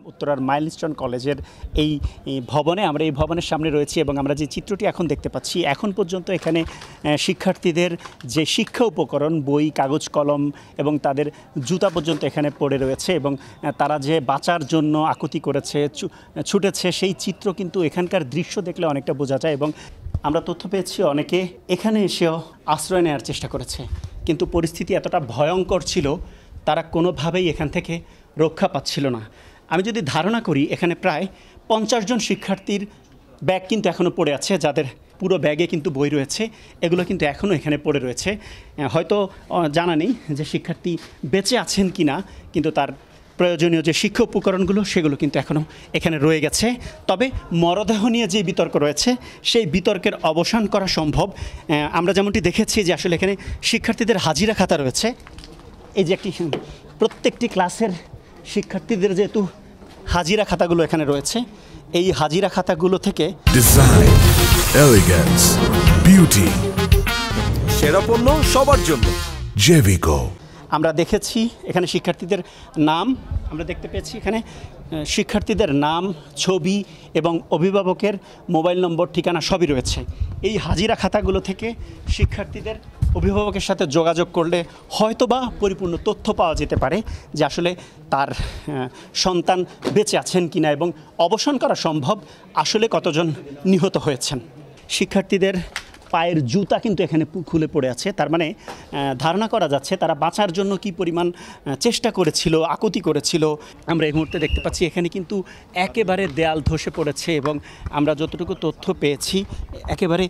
উত্তরার মাইলস্টোন কলেজের এই ভবনে আমরা এই ভবনের সামনে রয়েছি এবং আমরা যে চিত্রটি এখন দেখতে পাচ্ছি এখন পর্যন্ত এখানে শিক্ষার্থীদের যে শিক্ষা উপকরণ বই কাগজ কলম এবং তাদের জুতা পর্যন্ত এখানে পড়ে রয়েছে এবং তারা যে বাঁচার জন্য আকুতি করেছে ছুটেছে সেই চিত্র কিন্তু এখানকার দৃশ্য দেখলে অনেকটা বোঝা যায় এবং আমরা তথ্য পেয়েছি অনেকে এখানে এসেও আশ্রয় নেওয়ার চেষ্টা করেছে কিন্তু পরিস্থিতি এতটা ভয়ঙ্কর ছিল তারা কোনোভাবেই এখান থেকে রক্ষা পাচ্ছিল না। আমি যদি ধারণা করি এখানে প্রায় 50 জন শিক্ষার্থীর ব্যাগ কিন্তু এখনও পড়ে আছে, যাদের পুরো ব্যাগে কিন্তু বই রয়েছে, এগুলো কিন্তু এখনও এখানে পড়ে রয়েছে। হয়তো জানা নেই যে শিক্ষার্থী বেঁচে আছেন কি না, কিন্তু তার প্রয়োজনীয় যে শিক্ষা উপকরণগুলো সেগুলো কিন্তু এখনও এখানে রয়ে গেছে। তবে মরদেহ নিয়ে যে বিতর্ক রয়েছে সেই বিতর্কের অবসান করা সম্ভব। আমরা যেমনটি দেখেছি যে আসলে এখানে শিক্ষার্থীদের হাজিরা খাতা রয়েছে, এই যে একটি প্রত্যেকটি ক্লাসের শিক্ষার্থীদের যেহেতু হাজিরা খাতাগুলো এখানে রয়েছে, এই হাজিরা খাতাগুলো থেকে ডিজাইন, এলিগেন্স, বিউটি, সেরা পণ্য সবার জন্য জেভিকো। আমরা দেখেছি এখানে শিক্ষার্থীদের নাম, আমরা দেখতে পেয়েছি এখানে শিক্ষার্থীদের নাম, ছবি এবং অভিভাবকের মোবাইল নম্বর, ঠিকানা সবই রয়েছে। এই হাজিরা খাতাগুলো থেকে শিক্ষার্থীদের অভিভাবকের সাথে যোগাযোগ করলে হয়তোবা পরিপূর্ণ তথ্য পাওয়া যেতে পারে যে আসলে তার সন্তান বেঁচে আছেন কিনা এবং অবসান করা সম্ভব আসলে কতজন নিহত হয়েছেন। শিক্ষার্থীদের পায়ের জুতা কিন্তু এখানে খুলে পড়ে আছে, তার মানে ধারণা করা যাচ্ছে তারা বাঁচার জন্য কি পরিমাণ চেষ্টা করেছিল, আকুতি করেছিল। আমরা এই মুহূর্তে দেখতে পাচ্ছি এখানে কিন্তু একেবারে দেয়াল ধসে পড়েছে এবং আমরা যতটুকু তথ্য পেয়েছি একেবারে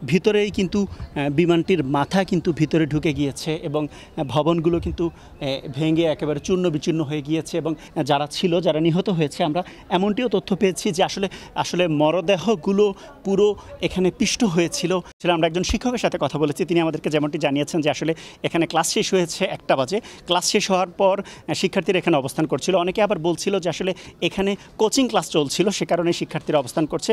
ভিতরেই কিন্তু বিমানটির মাথা কিন্তু ভিতরে ঢুকে গিয়েছে এবং ভবনগুলো কিন্তু ভেঙে একেবারে চূর্ণ বিচূর্ণ হয়ে গিয়েছে এবং যারা নিহত হয়েছে আমরা এমনটিও তথ্য পেয়েছি যে আসলে মরদেহগুলো পুরো এখানে পিষ্ট হয়েছিল। আমরা একজন শিক্ষকের সাথে কথা বলেছি, তিনি আমাদেরকে যেমনটি জানিয়েছেন যে আসলে এখানে ক্লাস শেষ হয়েছে 1টা বাজে, ক্লাস শেষ হওয়ার পর শিক্ষার্থীরা এখানে অবস্থান করছিল। অনেকে আবার বলছিল যে আসলে এখানে কোচিং ক্লাস চলছিল, সে কারণে শিক্ষার্থীরা অবস্থান করছে।